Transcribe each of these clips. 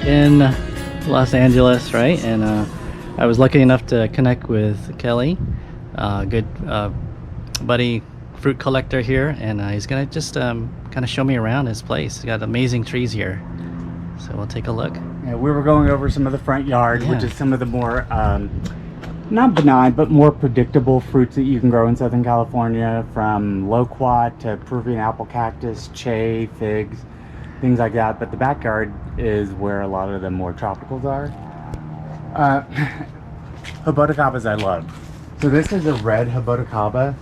in Los Angeles, right? And I was lucky enough to connect with Kelly, good buddy fruit collector here, and he's gonna just kind of show me around his place. He's got amazing trees here, so we'll take a look. Yeah, we were going over some of the front yard, Yeah. which is some of the more not benign, but more predictable fruits that you can grow in Southern California, from loquat to Peruvian apple cactus, che, figs, things like that. But the backyard is where a lot of the more tropicals are. Jaboticabas I love. So this is a red jaboticaba.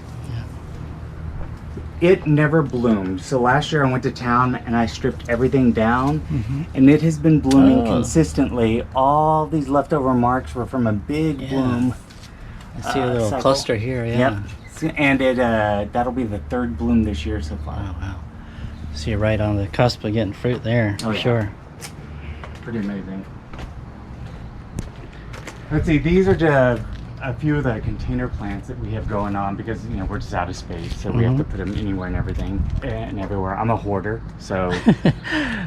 It never bloomed. So last year I went to town and I stripped everything down, and it has been blooming consistently. All these leftover marks were from a big bloom. I see a little cycle. cluster here, yeah. Yep. And it that'll be the third bloom this year so far. Oh, wow. So you're right on the cusp of getting fruit there, for sure. Pretty amazing. Let's see, these are just a few of the container plants that we have going on because, you know, we're just out of space, so we have to put them anywhere and everything and everywhere. I'm a hoarder, so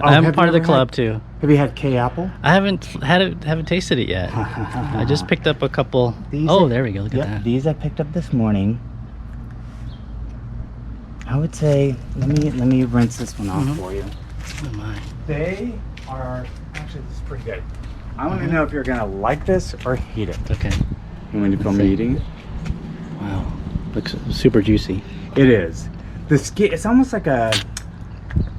I'm part of the club too. Have you had K-apple? I haven't haven't tasted it yet. I just picked up a couple. There we go. Look at that. These I picked up this morning. I would say, let me rinse this one off for you. Oh my. They are actually, this is pretty good. I want to know if you're gonna like this or hate it. Okay. You want to film me eating it? Wow. Looks super juicy. It is. The skin, it's almost like a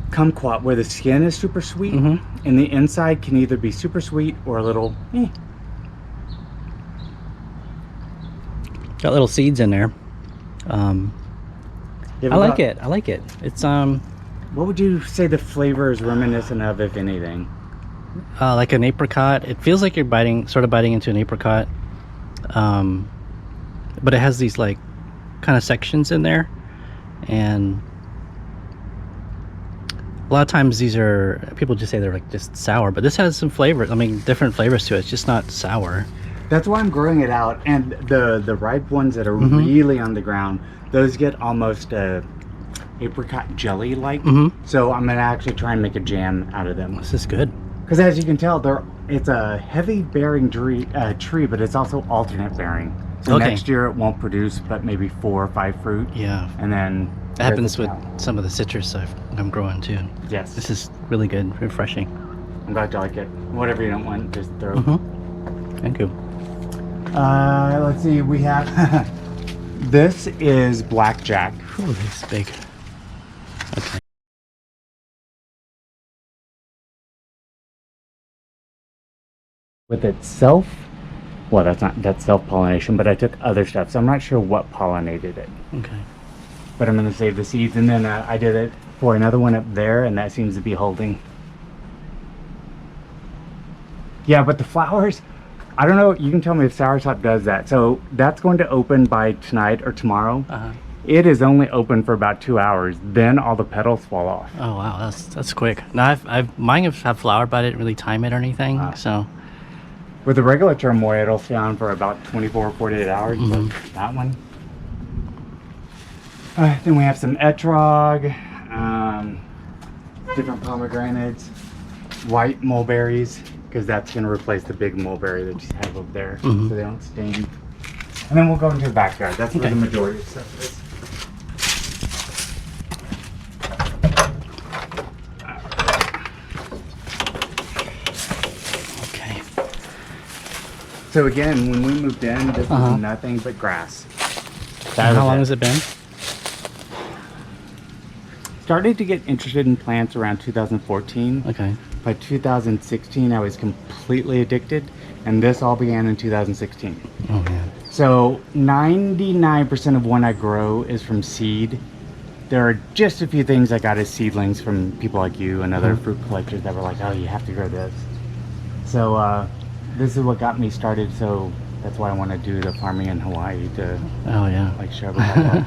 kumquat where the skin is super sweet and the inside can either be super sweet or a little Got little seeds in there. I like it. I like it. It's what would you say the flavor is reminiscent of, if anything? like an apricot. It feels like you're sort of biting into an apricot. But it has these like kind of sections in there, and a lot of times people just say they're like just sour, but this has some flavor. I mean, different flavors to it. It's just not sour. That's why I'm growing it out, and the ripe ones that are really on the ground, those get almost apricot jelly like. So I'm gonna actually try and make a jam out of them. This is good. Because as you can tell, it's a heavy bearing tree, but it's also alternate bearing. So next year it won't produce but maybe 4 or 5 fruit. Yeah. And then it happens with some of the citrus I'm growing too. Yes. This is really good, refreshing. I'm glad you like it. Whatever you don't want, just throw. Thank you. Let's see, we have this is blackjack. Ooh, this is big. Okay. With itself, well, that's self-pollination, but I took other stuff, so I'm not sure what pollinated it. Okay. But I'm going to save the seeds, and then I did it for another one up there, and that seems to be holding. Yeah, but the flowers, I don't know, you can tell me if soursop does that. So that's going to open by tonight or tomorrow. It is only open for about 2 hours, then all the petals fall off. Oh wow, that's quick. Now mine have flowered, but I didn't really time it or anything. So with the regular turmoil, it'll stay on for about 24 or 48 hours. But that one. Then we have some etrog, different pomegranates, white mulberries, because that's going to replace the big mulberry that you have over there, so they don't stain. And then we'll go into the backyard. That's where the majority of stuff is. okay. So again, when we moved in, this was nothing but grass. How long has it been? Started to get interested in plants around 2014. Okay. By 2016, I was completely addicted, and this all began in 2016. Oh man. So 99% of what I grow is from seed. There are just a few things I got as seedlings from people like you and other fruit collectors that were like, oh, you have to grow this. So this is what got me started, so that's why I want to do the farming in Hawaii to like show everybody.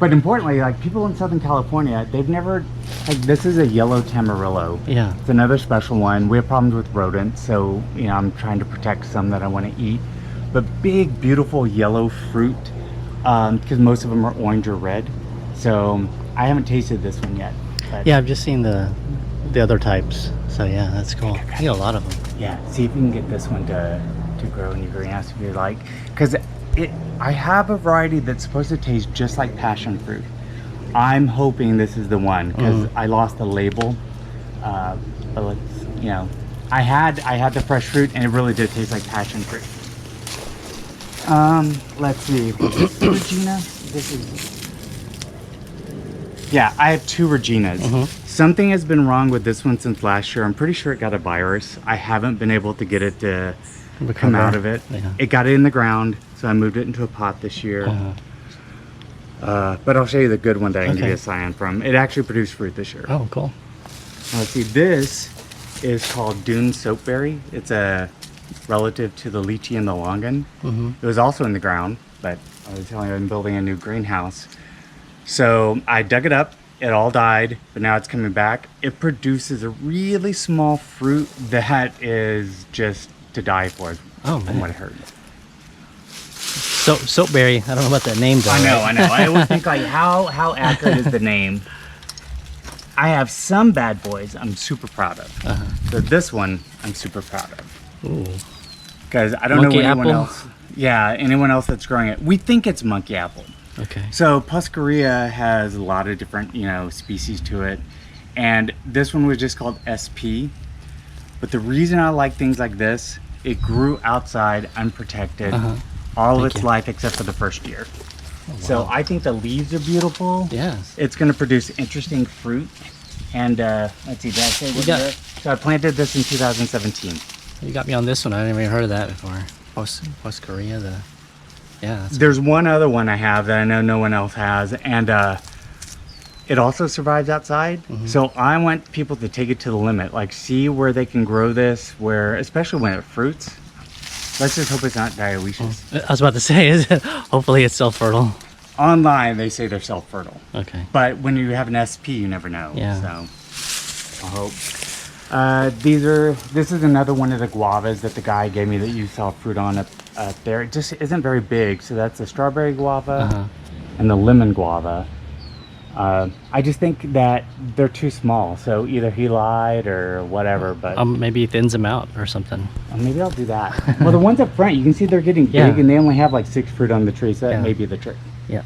But importantly, like people in Southern California, they've never, like this is a yellow tamarillo. Yeah. It's another special one. We have problems with rodents, so you know I'm trying to protect some that I want to eat. But big, beautiful yellow fruit, because most of them are orange or red. So I haven't tasted this one yet. But Yeah, I've just seen the the other types. So yeah, that's cool. You got a lot of them. Yeah, see if you can get this one to grow in your greenhouse if you like. Because I have a variety that's supposed to taste just like passion fruit. I'm hoping this is the one because I lost the label. But let's, you know, I had the fresh fruit and it really did taste like passion fruit. Let's see. Was this Regina? This is. Yeah, I have 2 Reginas. Something has been wrong with this one since last year. I'm pretty sure it got a virus. I haven't been able to get it to come out of it. Yeah. It got it in the ground, so I moved it into a pot this year. But I'll show you the good one that I can give you a cyan from. It actually produced fruit this year. Oh, cool. Now, let's see, this is called Dune Soapberry. It's a relative to the lychee and the longan. It was also in the ground, but I was telling you I'm building a new greenhouse. So I dug it up, it all died, but now it's coming back. It produces a really small fruit that is just to die for, Oh, from man. what I heard. Soapberry. I don't know about that name though. I know, right? I know. I always think like, how accurate is the name? I have some bad boys I'm super proud of. So this one I'm super proud of. Ooh. Because I don't Monkey know anyone apple? else. Yeah, anyone else that's growing it. We think it's monkey apple. Okay. So Puscaria has a lot of different, you know, species to it. And this one was just called SP. But the reason I like things like this, it grew outside, unprotected, all of its life except for the first year. Oh, wow. So I think the leaves are beautiful. Yes. It's going to produce interesting fruit. And let's see, did I say what year? So I planted this in 2017. You got me on this one. I never even heard of that before. Post Korea, that's There's one other one I have that I know no one else has, and it also survives outside. So I want people to take it to the limit, like see where they can grow this, where especially when it fruits. Let's just hope it's not dioecious. I was about to say, is it? Hopefully it's still fertile. Online they say they're self-fertile, Okay. but when you have an SP, you never know. Yeah. So I hope. This is another one of the guavas that the guy gave me that you saw fruit on up there. It just isn't very big. So that's the strawberry guava and the lemon guava. I just think that they're too small. So either he lied or whatever, but Maybe he thins them out or something. maybe I'll do that. Well, the ones up front, you can see they're getting big and they only have like 6 fruit on the tree. So that may be the trick. Yeah.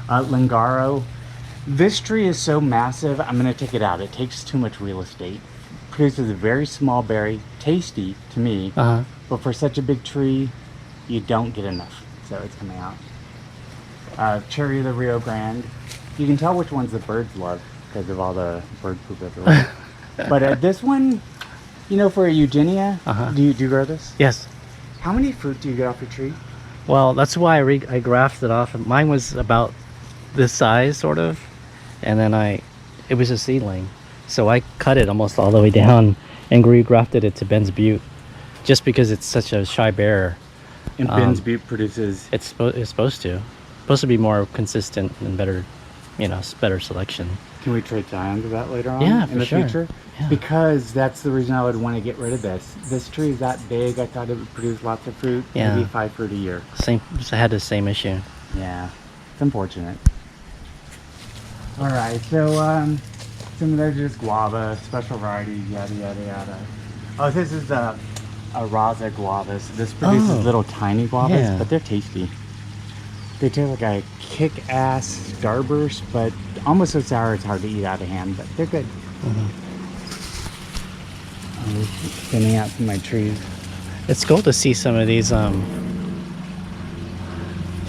Lingaro. This tree is so massive, I'm going to take it out. It takes too much real estate. Produces a very small berry, tasty to me, but for such a big tree, you don't get enough. So it's coming out. Cherry of the Rio Grande. You can tell which ones the birds love because of all the bird poop everywhere. But this one, you know, for a Eugenia, do you grow this? Yes. How many fruit do you get off your tree? Well, that's why I grafted off. Mine was about this size, sort of, and then it was a seedling. So I cut it almost all the way down and regrafted it to Ben's Butte, just because it's such a shy bearer. And Ben's Butte produces. It's supposed to be more consistent and better, you know, better selection. Can we trade time to that later on? Yeah, in for the sure. future? Yeah. Because that's the reason I would want to get rid of this. This tree is that big. I thought it would produce lots of fruit. Yeah. Maybe 5 fruit a year. I had the same issue. Yeah, it's unfortunate. All right, so some of those are just guava, special varieties, yada yada yada. Oh, this is the Raza guava. So this produces little tiny guavas, but they're tasty. They taste like a kick-ass starburst, but almost so sour it's hard to eat out of hand, but they're good. I'm thinning out some of my trees. It's cool to see some of these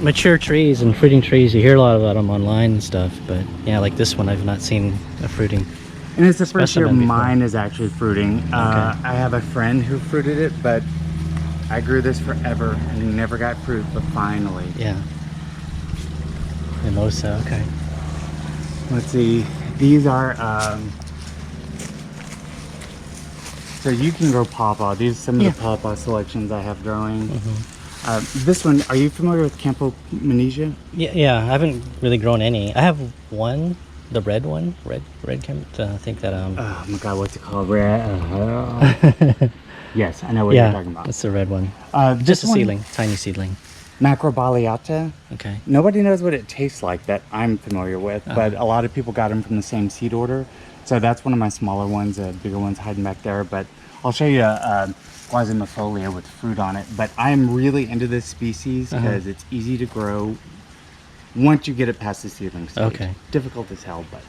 mature trees and fruiting trees. You hear a lot about them online and stuff, but yeah, like this one I've not seen a fruiting. And it's the first year specimen before. mine is actually fruiting. I have a friend who fruited it, but I grew this forever and never got fruit, but finally. Yeah. Mimosa, okay. Let's see, these are, so you can grow pawpaw. These are some of the pawpaw selections I have growing. This one, are you familiar with Campomenesia? Yeah, I haven't really grown any. I have one, the red one, red I think that Oh my god, what's it called? Yes, I know what you're talking about. That's the red one. this Just a one, seedling, tiny seedling. Macrobaleata. Okay. Nobody knows what it tastes like that I'm familiar with, but a lot of people got them from the same seed order. So that's one of my smaller ones. Bigger ones hiding back there. But I'll show you quasimifolia with fruit on it. But I'm really into this species because it's easy to grow once you get it past the seedling stage. Okay. Difficult as hell, but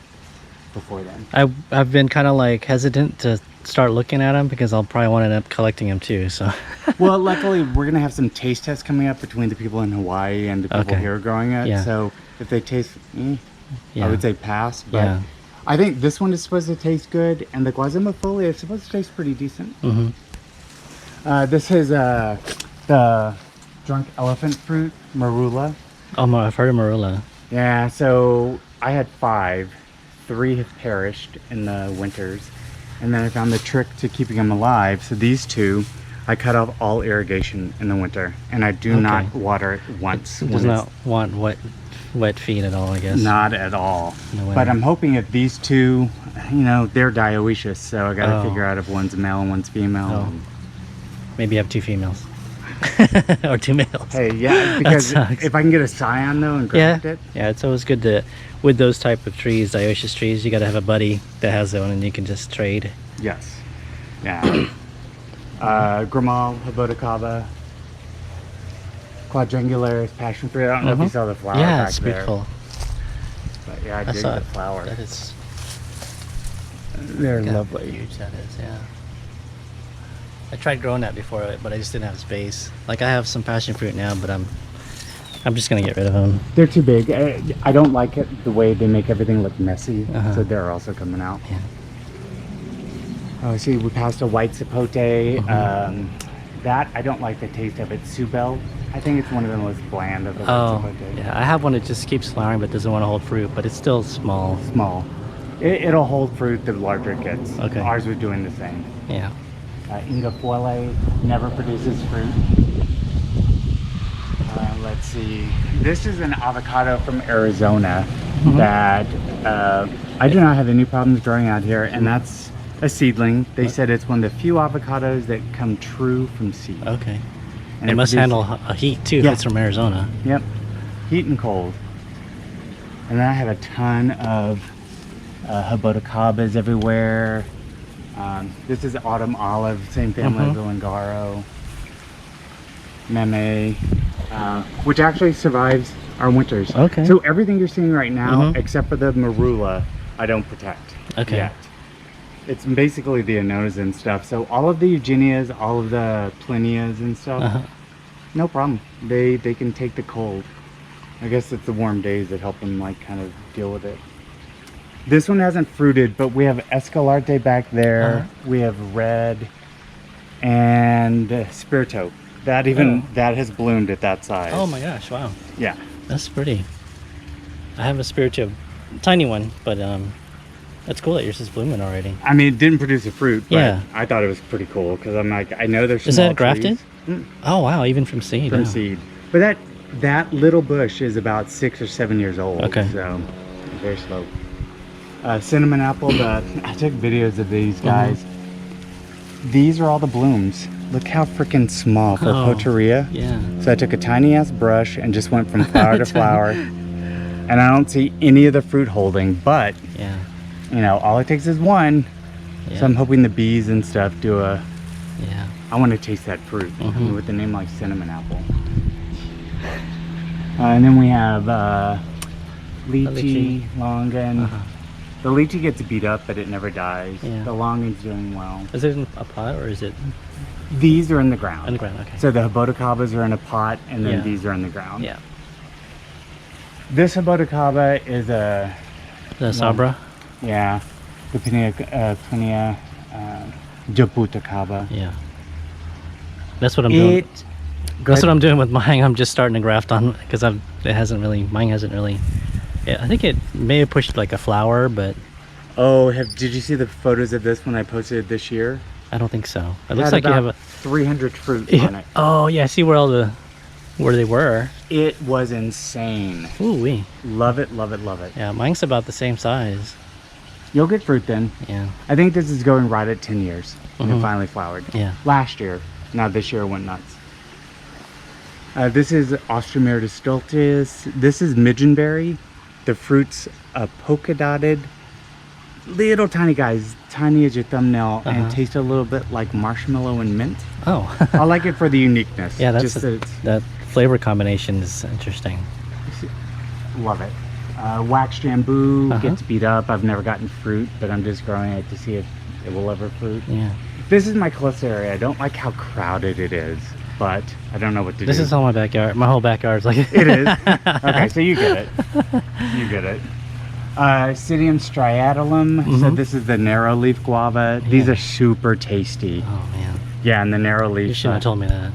before then. I've been kind of like hesitant to start looking at them because I'll probably want to end up collecting them too. So. Well, luckily we're gonna have some taste tests coming up between the people in Hawaii and the people here growing it. Yeah. So if they taste, I would say pass. But Yeah. I think this one is supposed to taste good, and the quasimifolia is supposed to taste pretty decent. This is the drunk elephant fruit, marula. Oh, I've heard of marula. Yeah. So I had 5. 3 have perished in the winters, and then I found the trick to keeping them alive. So these 2, I cut off all irrigation in the winter, and I do not water it once. It does not want wet feed at all, I guess. Not at all. No. But I'm hoping if these 2, they're dioecious, so I gotta figure out if one's male and one's female. Oh. Maybe you have 2 females. Or 2 males. Hey, yeah, because if I can get a scion though and graft it. Yeah, it's always good to, with those type of trees, dioecious trees, you gotta have a buddy that has one and you can just trade. Yes. Yeah. Grimal, Habotacaba, Quadrangularis, passion fruit. I don't know if you saw the flower Yeah, back it's there. beautiful. But yeah, I I dig saw the it. flower. That is They're look how lovely. huge that is, yeah. I tried growing that before, but I just didn't have space. Like I have some passion fruit now, but I'm just gonna get rid of them. They're too big. I don't like it the way they make everything look messy. So they're also coming out. Yeah. Oh, see, we passed a white sapote. That I don't like the taste of it. Subel. I think it's one of the most bland of the white sapote. Yeah, I have one that just keeps flowering but doesn't want to hold fruit, but it's still small. Small. It'll hold fruit the larger it gets. Okay. Ours was doing the same. Yeah. Ingafuele never produces fruit. Let's see. This is an avocado from Arizona that I do not have any problems growing out here, and that's a seedling. They said it's one of the few avocados that come true from seed. Okay. And it must handle a heat too if it's from Arizona. Yep. Heat and cold. And then I have a ton of Habotacabas everywhere. This is autumn olive, same family as the Lingaro. Meme, which actually survives our winters. Okay. So everything you're seeing right now, except for the marula, I don't protect yet. It's basically the anonas and stuff. So all of the eugenias, all of the plinias and stuff, no problem. They can take the cold. I guess it's the warm days that help them like kind of deal with it. This one hasn't fruited, but we have Escalarte back there. We have red and Spirito. That that has bloomed at that size. Oh my gosh, wow. Yeah. That's pretty. I have a spiritual tiny one, but that's cool that yours is blooming already. I mean, it didn't produce a fruit, but Yeah. I thought it was pretty cool because I'm like, I know there's Is small that grafted? trees. Oh wow, even from seed. From wow. seed. But that little bush is about 6 or 7 years old. Okay. So very slow. Cinnamon apple. I took videos of these guys. These are all the blooms. Look how freaking small for Poteria. Yeah. So I took a tiny ass brush and just went from flower to flower. And I don't see any of the fruit holding, but Yeah. all it takes is one. Yeah. So I'm hoping the bees and stuff do Yeah. I want to taste that fruit with a name like cinnamon apple. And then we have lychee, longan. The lychee gets beat up, but it never dies. Yeah. The longan's doing well. Is it in a pot or is it These are in the ground. on the ground? Okay. So the Habotacabas are in a pot, and then Yeah. these are in the ground. Yeah. This Habotacaba is a The Sabra? the Pinia Jabutacaba. Yeah. That's what I'm doing. That's what I'm doing with mine. I'm just starting to graft on because mine hasn't really. Yeah, I think it may have pushed like a flower, but Did you see the photos of this when I posted it this year? I don't think so. It It looks had like you have about a 300 fruits on it. Oh yeah, I see where they were. It was insane. Ooh wee. Love it, love it, love it. Yeah, mine's about the same size. You'll get fruit then. Yeah. I think this is going right at 10 years. And it finally flowered. Yeah. Last year. Now this year it went nuts. This is Ostromyritis stultus. This is midgeonberry. The fruit's polka dotted little tiny guys, tiny as your thumbnail, Uh-huh. and taste a little bit like marshmallow and mint. Oh. I like it for the uniqueness. Yeah, that's just that it's, that flavor combination is interesting. love it. Wax jambu Uh-huh. gets beat up. I've never gotten fruit, but I'm just growing it to see if it will ever fruit. Yeah. This is my close area. I don't like how crowded it is, but I don't know what to This do. is all my backyard. My whole backyard's like It is. Okay, so you get it. You get it. Psidium striatalum. So Mhm. this is the narrow leaf guava. These Yeah. are super tasty. Oh man. Yeah, and the narrow You leaf. shouldn't have told me that.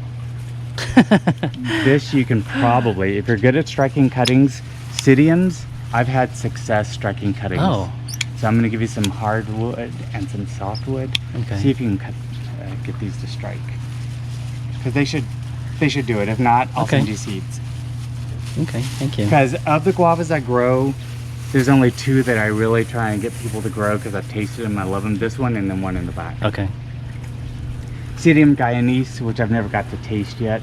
This you can probably, if you're good at striking cuttings, psidiums, I've had success striking cuttings. Oh. So I'm going to give you some hardwood and some softwood. Okay. See if you can get these to strike. Because they should do it. If not, I'll Okay. send you seeds. Okay, thank you. Because of the guavas I grow, there's only two that I really try and get people to grow because I've tasted them. I love them. This one and then one in the back. Okay. Psidium guyanese, which I've never got to taste yet.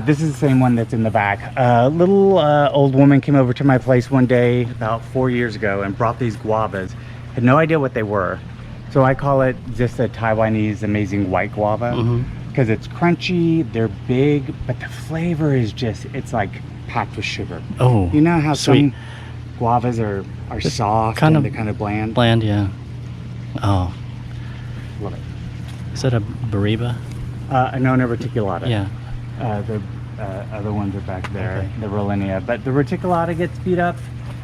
This is the same one that's in the back. A little old woman came over to my place one day about 4 years ago and brought these guavas. Had no idea what they were. So I call it just a Taiwanese amazing white guava. Mhm. Because it's crunchy, they're big, but the flavor is just, it's like packed with sugar. Oh. You know how sweet. some guavas are soft kind and of they're kind of bland? Bland, yeah. Oh. Love it. Is that a Bariba? Nona reticulata. Yeah. The other ones are back there, Okay. the Rollinia. But the reticulata gets beat up,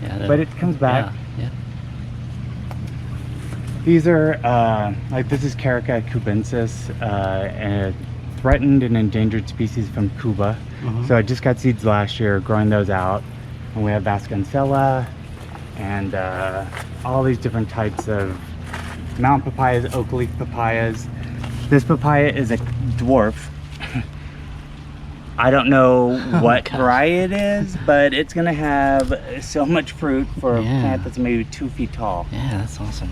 Yeah. but it comes back. Yeah. These are, like this is Carica cubensis, a threatened and endangered species from Cuba. Mhm. So I just got seeds last year, growing those out. And we have Vasconcella and all these different types of mountain papayas, oak leaf papayas. This papaya is a dwarf. I don't know what gosh. variety it is, but it's gonna have so much fruit for a Yeah. plant that's maybe 2 feet tall. Yeah, that's awesome.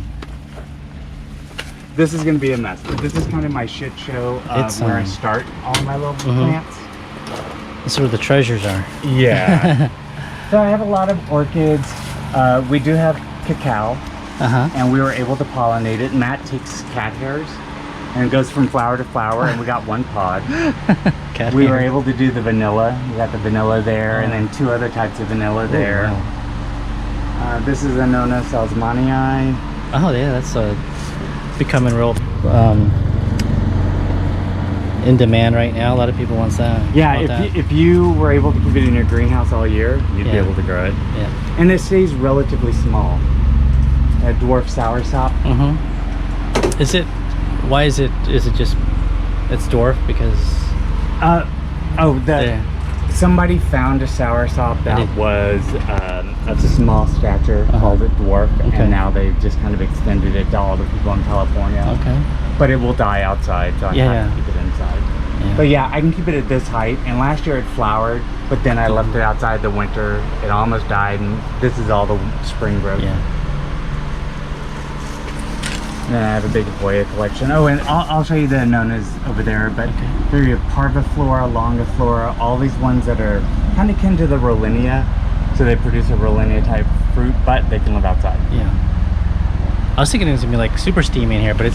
This is gonna be a mess. This is kind of my shit show of It's, where I start all my little plants. That's where the treasures are. Yeah. So I have a lot of orchids. We do have cacao, Uh-huh. and we were able to pollinate it. Matt takes cat hairs and it goes from flower to flower, and we got one pod. Cat We were hair. able to do the vanilla. We got the vanilla there, and then 2 other types of vanilla there. wow. This is a Nona salzmanii. Oh yeah, that's becoming real in demand right now. A lot of people want that. Yeah, want that. if you were able to keep it in your greenhouse all year, you'd be Yeah. able to grow it. Yeah. And it stays relatively small. A dwarf soursop. Mm-hmm. Is it? Why is it? Is it just? It's dwarf because. Somebody found a soursop that did- was of small stature, called it dwarf, Okay. and now they've just kind of extended it to all the people in California. Okay. But it will die outside, so I Yeah, have to yeah. keep it inside. Yeah. But yeah, I can keep it at this height, and last year it flowered, but then I left it outside the winter. It almost died, and this is all the spring growth. Yeah. And then I have a big Hoya collection. Oh, and I'll show you the Nonas over there, but there you have Parviflora, Longiflora, all these ones that are kind of akin to the Rollinia. So they produce a Rollinia type fruit, but they can live outside. Yeah. I was thinking it was gonna be like super steamy in here, but it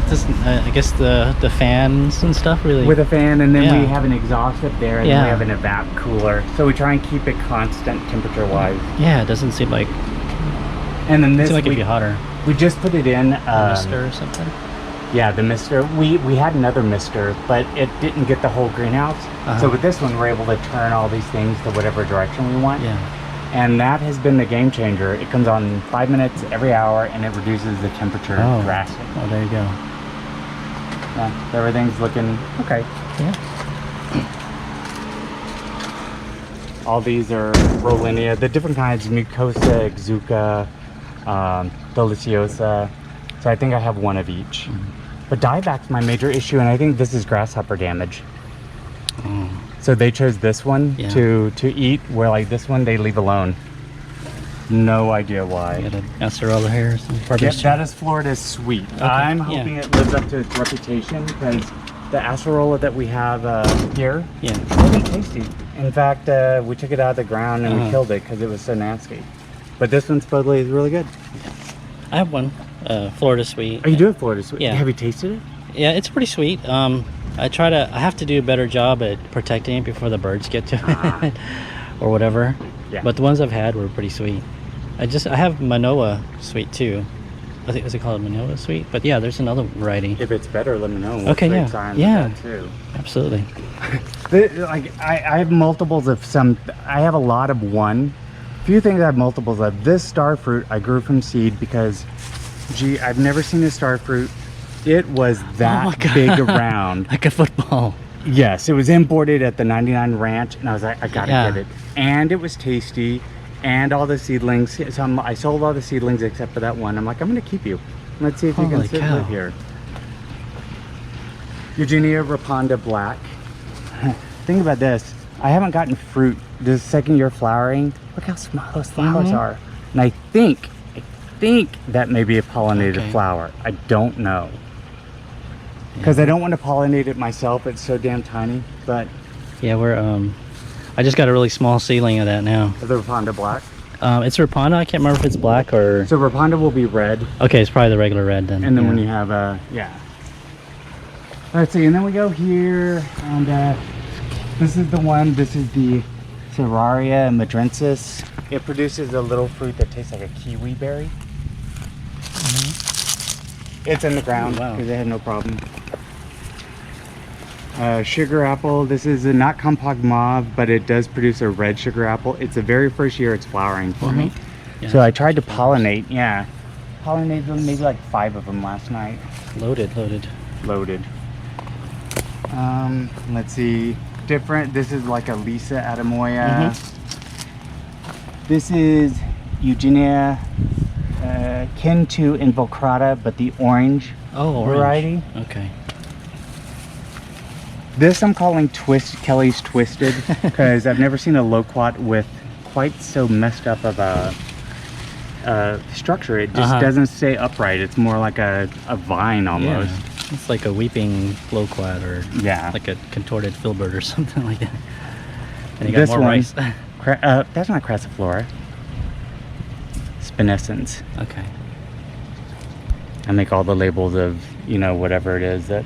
doesn't. I guess the fans and stuff really. With a fan, and then we Yeah. have an exhaust up there, and then we Yeah. have an evap cooler. So we try and keep it constant temperature-wise. Yeah, it doesn't seem like. And then It this seems like it'd we, be hotter. we just put it in. Mister or something. Yeah, the mister. We had another mister, but it didn't get the whole greenhouse. So with this one, we're able to turn all these things to whatever direction we want. Yeah. And that has been the game changer. It comes on 5 minutes every hour, and it reduces the temperature drastically. Oh, there you go. Yeah, so everything's looking okay. Yeah. All these are Rollinia, the different kinds, Mucosa, Exuca, Deliciosa. So I think I have one of each. But dieback's my major issue, and I think this is grasshopper damage. So they chose this one Yeah. to eat, where like this one they leave alone. No idea why. Got an acerola here. Some Yep, Barbus- that is Florida's sweet. I'm hoping it lives up to its reputation, because the acerola that we have here Yeah. wasn't tasty. In fact, we took it out of the ground and we killed it because it was so nasty. But this one supposedly is really good. I have one, Florida sweet. Oh, you do have Florida sweet? Yeah. Have you tasted it? Yeah, it's pretty sweet. I have to do a better job at protecting it before the birds get to it or whatever. Yeah. But the ones I've had were pretty sweet. I have Manoa sweet too. I think, was it called Manoa sweet? But yeah, there's another variety. If it's better, let me know. We'll Okay, trade yeah. signs Yeah. with that too. Absolutely. Like I have multiples of some. I have a lot of one. Few things I have multiples of. This star fruit I grew from seed because, gee, I've never seen a star fruit. It was that big around. Like a football. Yes, it was imported at the 99 Ranch, and I was like, I gotta Yeah. get it. And it was tasty, and all the seedlings. So I sold all the seedlings except for that one. I'm like, I'm gonna keep you. Let's see if you Holy can cow. live here. Eugenia Raponda Black. Think about this. I haven't gotten fruit this second year flowering. Look how small those flowers are. And I think that may be a pollinated flower. I don't know. Because I don't want to pollinate it myself. It's so damn tiny. But Yeah, I just got a really small seedling of that now. the Raponda Black. It's Raponda. I can't remember if it's black or... So Raponda will be red. Okay, it's probably the regular red then. And then yeah. when you have yeah. Let's see, and then we go here, and this is the one. This is the Serraria madrensis. It produces a little fruit that tastes like a kiwi berry. It's in the ground Wow. because they had no problem. Sugar apple. This is a not compact mauve, but it does produce a red sugar apple. It's the very first year it's flowering for me. Yeah. So I tried to pollinate. Yeah, pollinated them, maybe like 5 of them last night. Loaded. Loaded. Let's see. Different. This is like a Lisa Adamoya. This is Eugenia kin to Involucrata, but the orange variety. Okay. This I'm calling Kelly's Twisted because I've never seen a loquat with quite so messed up of a structure. It just doesn't stay upright. It's more like a vine almost. Yeah. It's like a weeping loquat or like a contorted filbert or something like that. And you got This more one, rice. that's not crassiflora. Spinescens. Okay. I make all the labels of, you know, whatever it is that.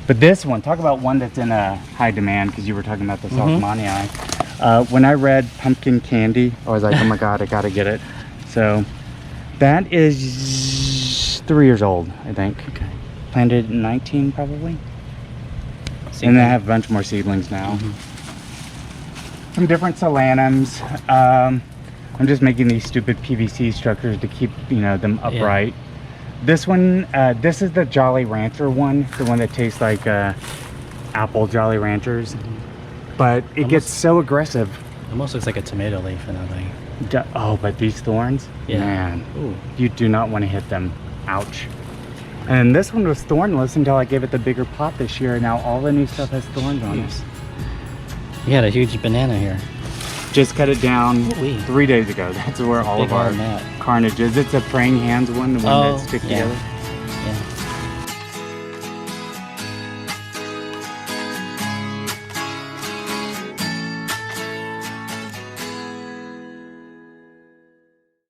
But this one, talk about one that's in a high demand because you were talking about the Salzmanii. When I read pumpkin candy, I was like, oh my God, I gotta get it. So that is 3 years old, I think. Okay. Planted in 19 probably. And then I have a bunch more seedlings now. Some different solanums. I'm just making these stupid PVC structures to keep, you know, them upright. This one, this is the Jolly Rancher one, the one that tastes like apple Jolly Ranchers. But it gets so aggressive. Almost looks like a tomato leaf in a way. Oh, but these thorns, man, you do not want to hit them. Ouch. And this one was thornless until I gave it the bigger pot this year. Now all the new stuff has thorns on it. You had a huge banana here. Just cut it down Ooh-wee. 3 days ago. That's where all Big of our old mat. carnage is. It's a praying hands one, the one that stick together.